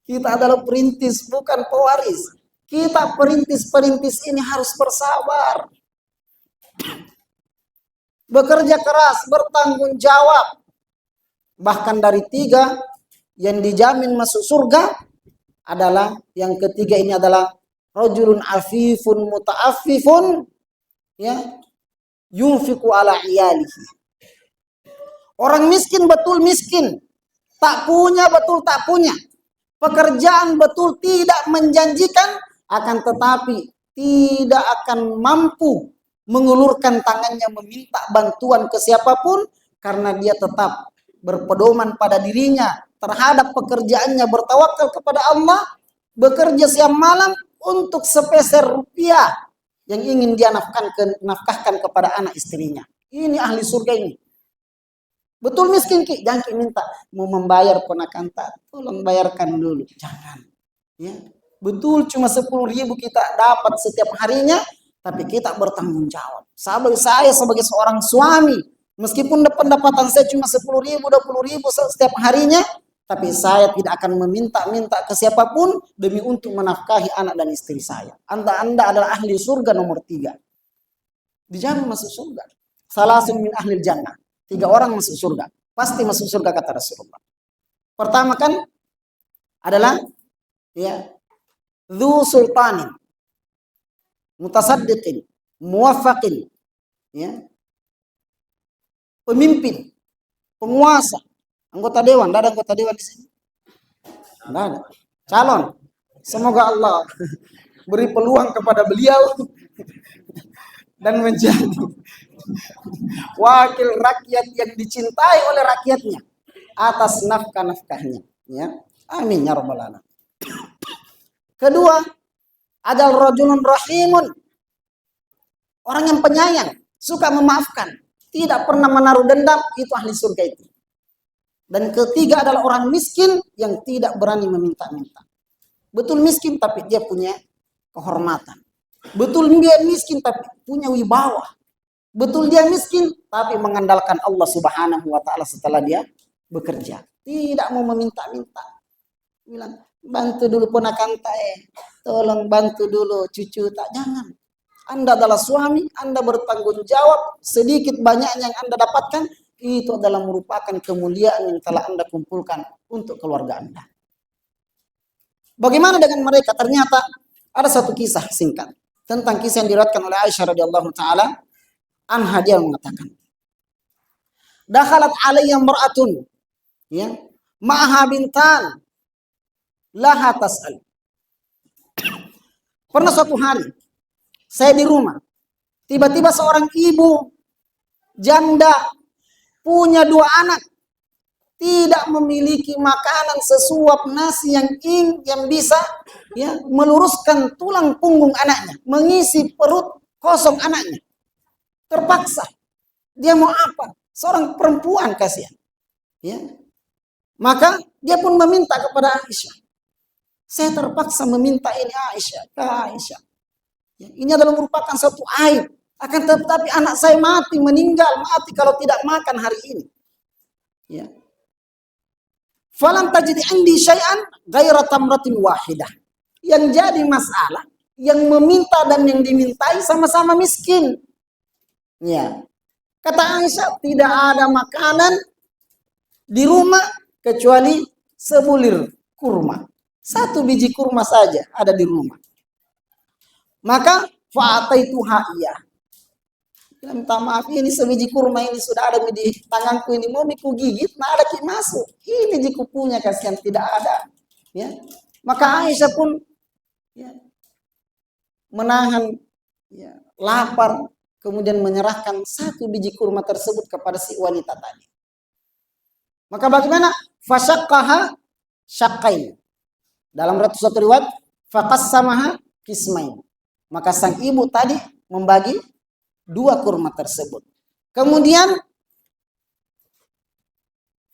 Kita adalah perintis bukan pewaris. Kita perintis-perintis ini harus bersabar, bekerja keras, bertanggung jawab. Bahkan dari 3 yang dijamin masuk surga adalah yang ketiga ini adalah rajulun afifun muta'affifun, ya, yunfiqu ala iyalihi. Orang miskin betul miskin, tak punya betul tak punya, pekerjaan betul tidak menjanjikan, akan tetapi tidak akan mampu mengulurkan tangannya meminta bantuan ke siapapun karena dia tetap berpedoman pada dirinya terhadap pekerjaannya, bertawakal kepada Allah, bekerja siang malam untuk sepeser rupiah yang ingin dia nafkahkan kepada anak istrinya. Ini ahli surga ini. Betul miskin ki, jangan ki minta mau membayar ponakan tak, tolong bayarkan dulu, jangan. Ya, betul cuma 10.000 kita dapat setiap harinya, tapi kita bertanggung jawab. Saya sebagai seorang suami, meskipun pendapatan saya cuma 10.000, 20.000 setiap harinya, tapi saya tidak akan meminta-minta ke siapapun demi untuk menafkahi anak dan istri saya. Anda adalah ahli surga nomor 3. Dijamin masuk surga. Salasun min ahlil jannah. 3 orang masuk surga. pasti masuk surga kata Rasulullah. Pertama kan adalah ya dzu sultanin mutasaddiqin muwaffaqin, ya, pemimpin, penguasa, anggota dewan. Tidak ada anggota dewan di sini. Tidak ada. Calon. Semoga Allah beri peluang kepada beliau dan menjadi wakil rakyat yang dicintai oleh rakyatnya atas nafkah-nafkahnya. Ya. Amin ya rabbal alamin. Kedua, adalah rajulun rahimun. Orang yang penyayang, suka memaafkan, tidak pernah menaruh dendam, itu ahli surga itu. Dan ketiga adalah orang miskin yang tidak berani meminta-minta. Betul miskin tapi dia punya kehormatan. Betul dia miskin tapi punya wibawa. Betul dia miskin tapi mengandalkan Allah Subhanahu wa taala setelah dia bekerja. Tidak mau meminta-minta. Bilang, bantu dulu ponakan tak, tolong bantu dulu cucu tak, jangan. Anda adalah suami, Anda bertanggung jawab, sedikit banyaknya yang Anda dapatkan, itu adalah merupakan kemuliaan yang telah Anda kumpulkan untuk keluarga Anda. Bagaimana dengan mereka? Ternyata ada satu kisah singkat tentang kisah yang diriwayatkan oleh Aisyah radhiyallahu taala anha. Dia mengatakan, dakhalat alayya mar'atun, ya, ma'aha bintan laha tas'al. Pernah suatu hari saya di rumah, tiba-tiba seorang ibu janda punya 2 anak, tidak memiliki makanan sesuap nasi yang bisa, ya, meluruskan tulang punggung anaknya, mengisi perut kosong anaknya. Terpaksa. Dia mau apa? Seorang perempuan, kasihan. Ya. Maka dia pun meminta kepada Aisyah. Saya terpaksa meminta ini Aisyah, ke Aisyah. Ya, ini adalah merupakan suatu aib. Akan tetapi anak saya mati, meninggal, mati kalau tidak makan hari ini. Ya. Falam tajid indi syai'an ghaira tamratin wahidah. Yang jadi masalah, yang meminta dan yang dimintai sama-sama miskin. Ya. Kata Aisyah, tidak ada makanan di rumah kecuali sebulir kurma. 1 biji kurma saja ada di rumah. Maka fa'ataituha iya. Minta maaf, ini sebiji kurma ini sudah ada di tanganku ini, mau miku gigit, nah ada ki masuk. Ini jiku punya, kasihan tidak ada. Ya. Maka Aisyah pun, ya, menahan, ya, lapar, kemudian menyerahkan 1 biji kurma tersebut kepada si wanita tadi. Maka bagaimana? Fasyaqqaha syaqqain. Dalam suatu riwayat, faqassamaha qismain. Maka sang ibu tadi membagi 2 kurma tersebut. Kemudian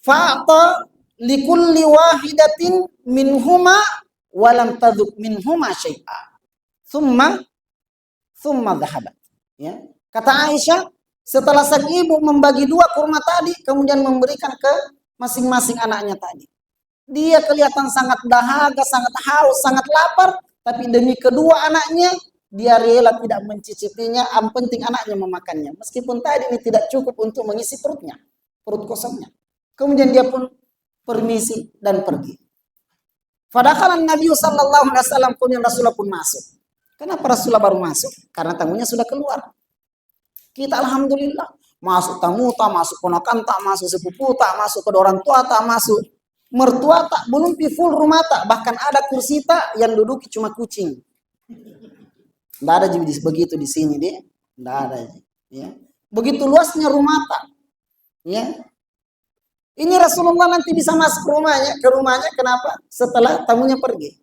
fa'ata likulli wahidatin minhuma walam taduk minhuma syai'a. Thumma dhahabat. Ya. Kata Aisyah, setelah sang ibu membagi 2 kurma tadi, kemudian memberikan ke masing-masing anaknya tadi. Dia kelihatan sangat dahaga, sangat haus, sangat lapar, tapi demi kedua anaknya dia rela tidak mencicipinya, yang penting anaknya memakannya. Meskipun tadi ini tidak cukup untuk mengisi perutnya, perut kosongnya. Kemudian dia pun permisi dan pergi. Padahal Nabi sallallahu alaihi wasallam pun, yang Rasulullah pun masuk. Kenapa Rasulullah baru masuk? Karena tamunya sudah keluar. Kita alhamdulillah masuk tamu tak, masuk ponakan tak, masuk sepupu tak, masuk ke orang tua tak, masuk mertua tak, belum full rumah tak, bahkan ada kursi tak yang duduk cuma kucing. Tidak ada begitu di sini deh, tidak ada. Ya. Begitu luasnya rumah tak. Ya. Ini Rasulullah nanti bisa masuk ke rumahnya, kenapa? Setelah tamunya pergi.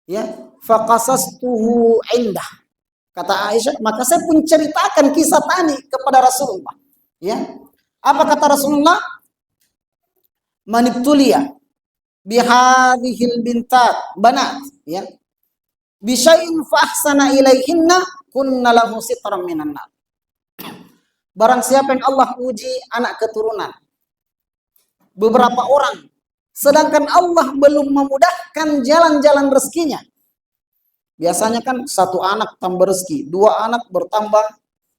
Ya, faqasastuhu indah. Kata Aisyah, maka saya pun ceritakan kisah tadi kepada Rasulullah. Ya. Apa kata Rasulullah? Manibtuliya bihadhil bintat banat, ya. Bisyai'in fahsana ilaihinna kunna lahu sitran minan nar. Barang siapa yang Allah uji anak keturunan, beberapa orang, sedangkan Allah belum memudahkan jalan-jalan rezekinya. Biasanya kan 1 anak tambah rezeki, 2 anak bertambah,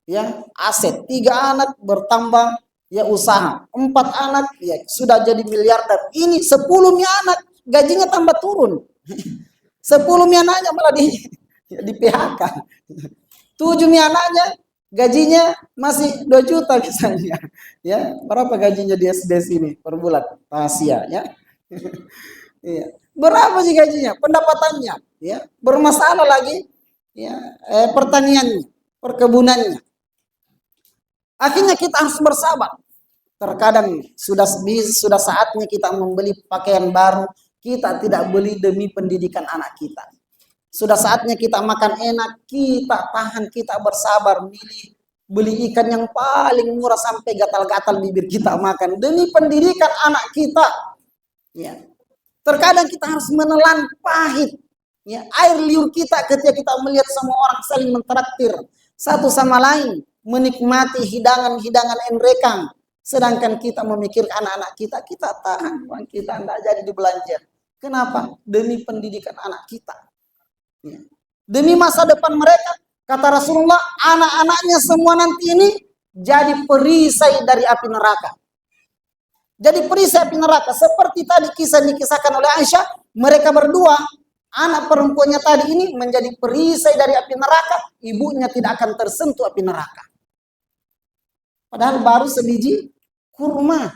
ya, aset, 3 anak bertambah, ya usaha, 4 anak, ya sudah jadi miliarder. Ini 10 anak, gajinya tambah turun. 10 anaknya malah di PHK. 7 anaknya gajinya masih 2 juta misalnya. Ya, berapa gajinya di SD sini per bulan? Rahasia ya. Iya. Berapa sih gajinya? Pendapatannya, ya. Bermasalah lagi ya, pertaniannya, perkebunannya. Akhirnya kita harus bersabar. Terkadang sudah saatnya kita membeli pakaian baru, kita tidak beli demi pendidikan anak kita. Sudah saatnya kita makan enak, kita tahan, kita bersabar, beli ikan yang paling murah sampai gatal-gatal bibir kita makan demi pendidikan anak kita. Ya. Terkadang kita harus menelan pahit, ya, air liur kita ketika kita melihat semua orang saling mentraktir satu sama lain, menikmati hidangan-hidangan enrekang. Sedangkan kita memikirkan anak-anak kita, kita tahan uang kita tidak jadi dibelanja. Kenapa? Demi pendidikan anak kita. Ya. Demi masa depan mereka, kata Rasulullah, anak-anaknya semua nanti ini jadi perisai dari api neraka. Jadi perisai api neraka. Seperti tadi kisah dikisahkan oleh Aisyah, mereka berdua, anak perempuannya tadi ini menjadi perisai dari api neraka, ibunya tidak akan tersentuh api neraka. Padahal baru sebiji kurma.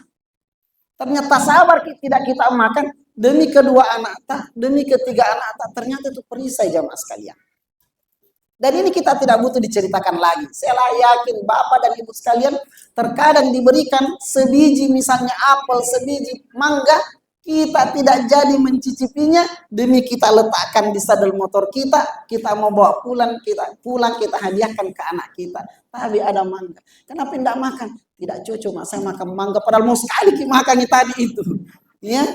Ternyata sabar tidak kita makan demi kedua anak tak, demi ketiga anak tak. Ternyata itu perisai jamaah sekalian. Dan ini kita tidak butuh diceritakan lagi. Saya yakin Bapak dan Ibu sekalian terkadang diberikan sebiji misalnya apel, sebiji mangga, kita tidak jadi mencicipinya demi kita letakkan di sadel motor kita mau bawa pulang, kita hadiahkan ke anak kita. Tapi ada mangga. Kenapa tidak makan? Tidak cocok, Mak, saya makan mangga padahal mau sekali kita makan tadi itu. Ya.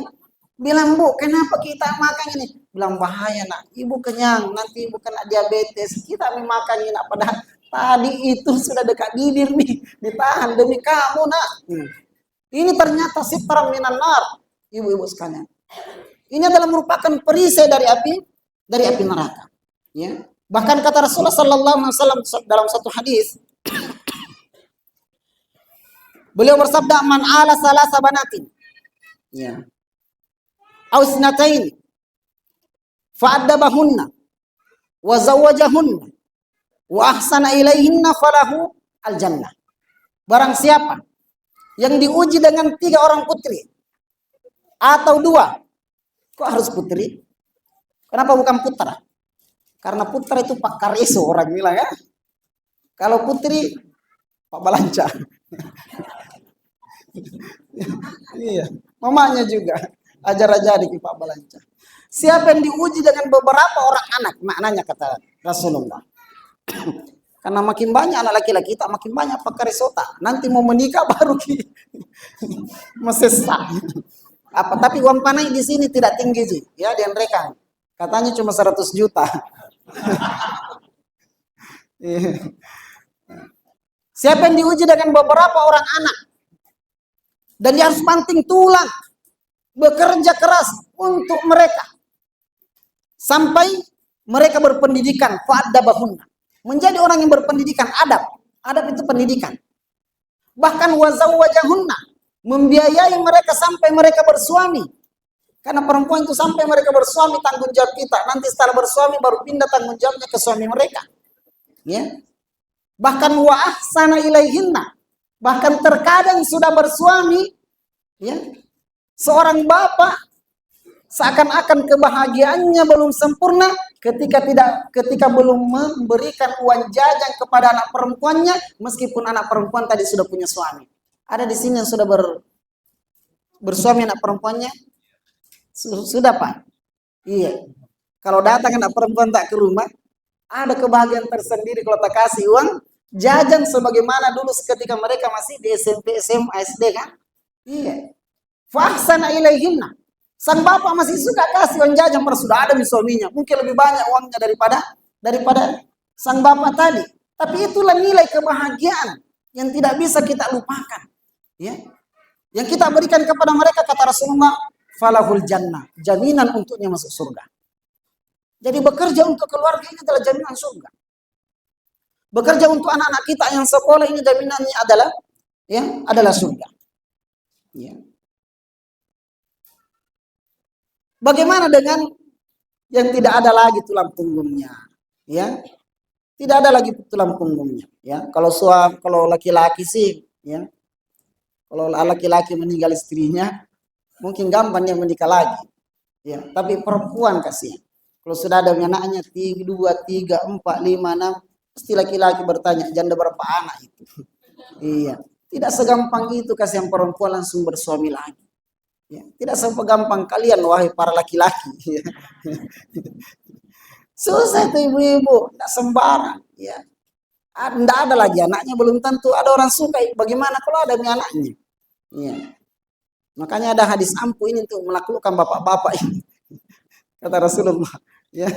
Bilang, Bu, kenapa kita makan ini? Bilang, bahaya nak, ibu kenyang, nanti ibu kena diabetes. Kita makan ini nak, padahal tadi itu sudah dekat bibir nih, ditahan demi kamu nak. Ini ternyata sitram minan nar, ibu-ibu sekalian. Ini adalah merupakan perisai dari api neraka. Ya. Bahkan kata Rasulullah sallallahu alaihi wasallam dalam satu hadis, beliau bersabda, man ala salasa banatin. Ya. Ausnatain fa'addabahunna wa zawwajahunna wa ahsana ilaihinna falahu al-jannah. Barang siapa yang diuji dengan 3 orang putri atau 2, kok harus putri? Kenapa bukan putra? Karena putra itu Pak Kareso orang bilang ya. Kalau putri Pak Balanca. Iya, mamanya juga. Ajar-ajar di Pak Balanca. Siapa yang diuji dengan beberapa orang anak, maknanya kata Rasulullah. Karena makin banyak anak laki-laki kita, makin banyak pakar sota. Nanti mau menikah baru mesesah. Apa? Tapi uang panai di sini tidak tinggi sih, ya, dan mereka katanya cuma 100 juta. Siapa yang diuji dengan beberapa orang anak dan dia harus banting tulang, bekerja keras untuk mereka sampai mereka berpendidikan, fa'addabahunna, menjadi orang yang berpendidikan. Adab itu pendidikan. Bahkan wazawwajahunna, membiayai mereka sampai mereka bersuami. Karena perempuan itu sampai mereka bersuami tanggung jawab kita. Nanti setelah bersuami baru pindah tanggung jawabnya ke suami mereka. Ya. Bahkan wa ahsana ilaihinna, bahkan terkadang sudah bersuami, ya, seorang bapak seakan-akan kebahagiaannya belum sempurna ketika belum memberikan uang jajan kepada anak perempuannya, meskipun anak perempuan tadi sudah punya suami. Ada di sini yang sudah bersuami anak perempuannya? Sudah Pak? Iya. Kalau datang anak perempuan tak ke rumah, ada kebahagiaan tersendiri kalau tak kasih uang jajan sebagaimana dulu ketika mereka masih di SMP, SMA, SD kan? Iya. Fahsana ilaihinna. Sang bapak masih suka kasih uang jajan, padahal sudah ada di suaminya. Mungkin lebih banyak uangnya daripada sang bapak tadi. Tapi itulah nilai kebahagiaan yang tidak bisa kita lupakan. Ya. Yang kita berikan kepada mereka, kata Rasulullah, falahul jannah, jaminan untuknya masuk surga. Jadi bekerja untuk keluarga ini adalah jaminan surga. Bekerja untuk anak-anak kita yang sekolah ini jaminannya adalah ya adalah surga. Ya. Bagaimana dengan yang tidak ada lagi tulang punggungnya? Ya, tidak ada lagi tulang punggungnya. Ya, kalau laki-laki sih, ya, kalau laki-laki meninggal istrinya, mungkin gampang dia menikah lagi. Ya, tapi perempuan kasihan. Kalau sudah ada anaknya 3, 2, 3, 4, 5, 6, pasti laki-laki bertanya, janda berapa anak itu? Iya, tidak segampang itu kasihan perempuan langsung bersuami lagi. Ya, tidak segampang kalian wahai para laki-laki. Ya. Susah itu ibu-ibu, tidak sembarang. Ya, tidak ada lagi anaknya, belum tentu ada orang suka. Bagaimana kalau ada anaknya? Ya. Makanya ada hadis ampuh ini untuk menaklukkan bapak-bapak ini. Kata Rasulullah, ya.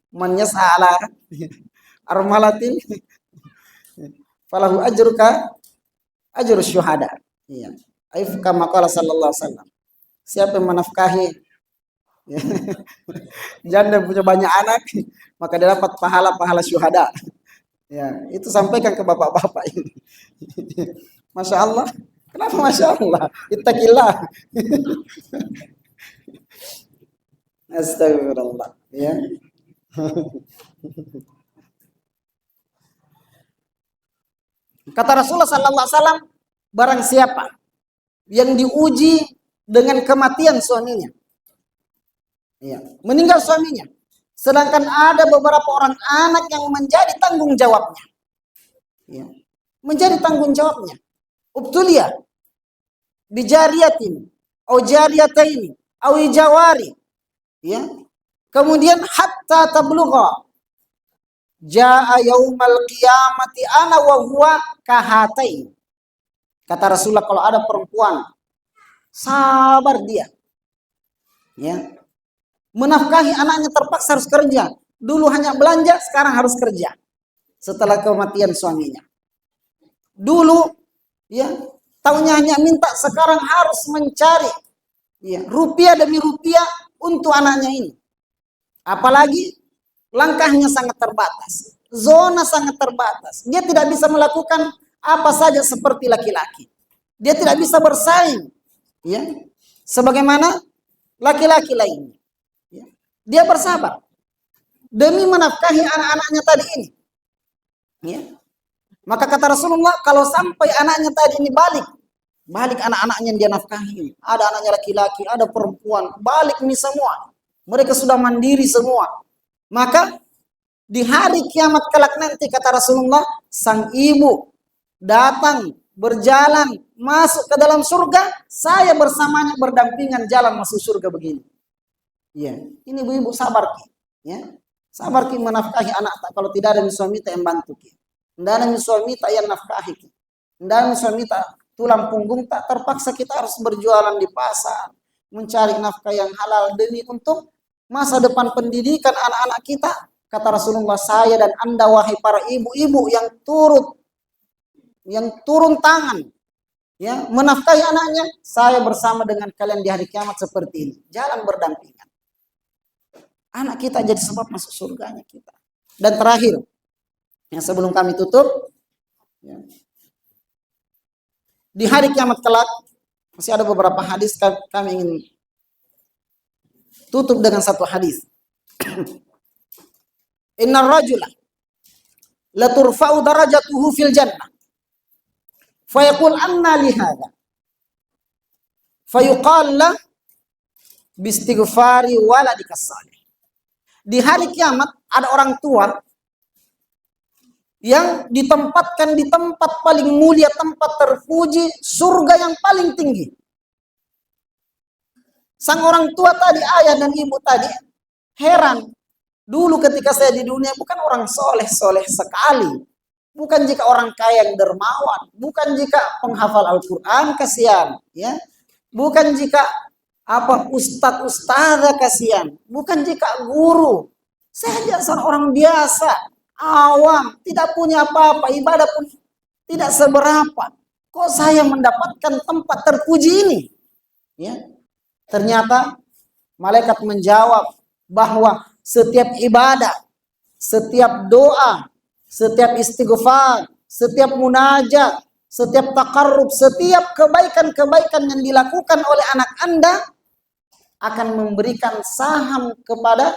Man yas'ala armalatin falahu ajruka ajru syuhada. Iya. Aif kama qala sallallahu alaihi wasallam. Siapa yang menafkahi ya, janda punya banyak anak, maka dia dapat pahala-pahala syuhada. Ya, itu sampaikan ke bapak-bapak ini. Masya Allah. Kenapa Masya Allah? Ittaqillah. Astagfirullah. Ya. Kata Rasulullah sallallahu alaihi wasallam, barang siapa yang diuji dengan kematian suaminya, ya, meninggal suaminya, sedangkan ada beberapa orang anak yang menjadi tanggung jawabnya, ya, menjadi tanggung jawabnya, ubtulia bijariyatin au jariyataini au jawari, ya, kemudian hatta tablugha jaa yaumal qiyamati ana wa huwa kahatain. Kata Rasulullah, kalau ada perempuan sabar dia, ya, menafkahi anaknya, terpaksa harus kerja. Dulu hanya belanja, sekarang harus kerja. Setelah kematian suaminya. Dulu, ya, tahunya hanya minta, sekarang harus mencari, ya, rupiah demi rupiah untuk anaknya ini. Apalagi langkahnya sangat terbatas, zona sangat terbatas. Dia tidak bisa melakukan apa saja seperti laki-laki. Dia tidak bisa bersaing, ya, sebagaimana laki-laki lainnya. Ya. Dia bersabar demi menafkahi anak-anaknya tadi ini. Ya. Maka kata Rasulullah, kalau sampai anaknya tadi ini balik anak-anaknya yang dia nafkahi. Ada anaknya laki-laki, ada perempuan, balik ini semua. Mereka sudah mandiri semua. Maka di hari kiamat kelak nanti, kata Rasulullah, sang ibu datang berjalan masuk ke dalam surga, saya bersamanya berdampingan jalan masuk surga begini. Ya, ini ibu-ibu sabar ki, ya, sabar ki menafkahi anak tak, kalau tidak ada suami tak yang bantu ki, tidak ada suami tak yang nafkahi ki, tidak ada suami tak tulang punggung tak, terpaksa kita harus berjualan di pasar, mencari nafkah yang halal demi untuk masa depan pendidikan anak-anak kita. Kata Rasulullah, saya dan Anda wahai para ibu-ibu yang turun tangan, ya, menafkahi anaknya, saya bersama dengan kalian di hari kiamat seperti ini, jalan berdampingan. Anak kita jadi sebab masuk surganya kita. Dan terakhir, yang sebelum kami tutup, ya, di hari kiamat kelak masih ada beberapa hadis, kami ingin tutup dengan satu hadis. Innar rajula la turfa'u darajatuhu fil jannah fayaqul anna li hadha fayuqal la bistighfari waladika salih. Di hari kiamat ada orang tua yang ditempatkan di tempat paling mulia, tempat terpuji, surga yang paling tinggi. Sang orang tua tadi, ayah dan ibu tadi, heran. Dulu ketika saya di dunia bukan orang soleh-soleh sekali. Bukan jika orang kaya yang dermawan. Bukan jika penghafal Al-Quran, kasihan. Ya. Bukan jika ustadz-ustadzah, kasihan. Bukan jika guru. Saya hanya seorang biasa, awam, tidak punya apa-apa, ibadah pun tidak seberapa. Kok saya mendapatkan tempat terpuji ini? Ya. Ternyata malaikat menjawab bahwa setiap ibadah, setiap doa, setiap istighfar, setiap munajat, setiap takarrub, setiap kebaikan-kebaikan yang dilakukan oleh anak Anda akan memberikan saham kepada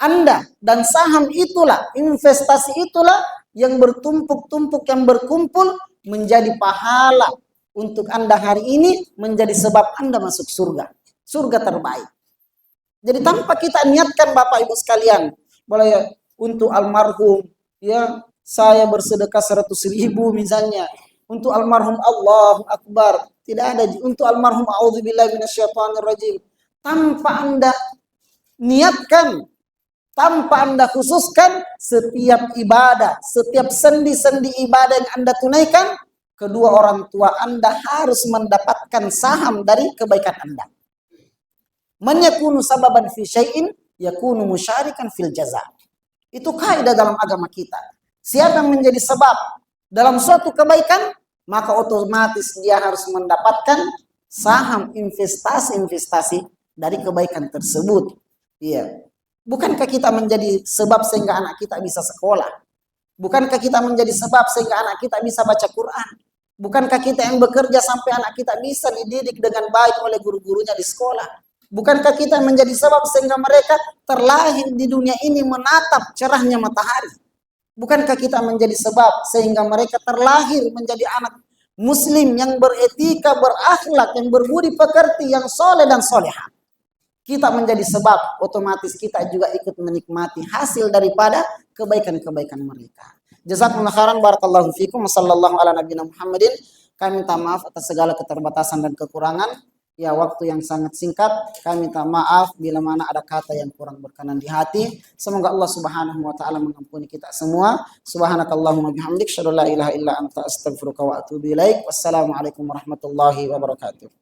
Anda. Dan saham itulah, investasi itulah yang bertumpuk-tumpuk, yang berkumpul menjadi pahala untuk Anda hari ini, menjadi sebab Anda masuk surga. Surga terbaik. Jadi tanpa kita niatkan Bapak Ibu sekalian, boleh untuk almarhum, ya saya bersedekah 100.000 misalnya. Untuk almarhum Allahu Akbar. Tidak ada. Untuk almarhum a'udzubillahi minasyaitonirrajim. Tanpa Anda niatkan, tanpa Anda khususkan, setiap ibadah, setiap sendi-sendi ibadah yang Anda tunaikan, kedua orang tua Anda harus mendapatkan saham dari kebaikan Anda. Man yakunu sababan fi syai'in yakunu musyarikan fil jaza. Itu kaidah dalam agama kita. Siapa yang menjadi sebab dalam suatu kebaikan, maka otomatis dia harus mendapatkan saham investasi dari kebaikan tersebut. Iya. Bukankah kita menjadi sebab sehingga anak kita bisa sekolah? Bukankah kita menjadi sebab sehingga anak kita bisa baca Quran? Bukankah kita yang bekerja sampai anak kita bisa dididik dengan baik oleh guru-gurunya di sekolah? Bukankah kita menjadi sebab sehingga mereka terlahir di dunia ini menatap cerahnya matahari? Bukankah kita menjadi sebab sehingga mereka terlahir menjadi anak muslim yang beretika, berakhlak, yang berbudi pekerti, yang soleh dan soleha? Kita menjadi sebab, otomatis kita juga ikut menikmati hasil daripada kebaikan-kebaikan mereka. Jazakumullah khairan, barakallahu fikum, sallallahu ala nabiyina Muhammadin. Kami minta maaf atas segala keterbatasan dan kekurangan. Ya, waktu yang sangat singkat, kami minta maaf bila mana ada kata yang kurang berkenan di hati. Semoga Allah Subhanahu wa taala mengampuni kita semua. Subhanakallahumma bihamdik, syada la ilaha illa anta, astaghfiruka wa atubu ilaik. Wassalamualaikum warahmatullahi wabarakatuh.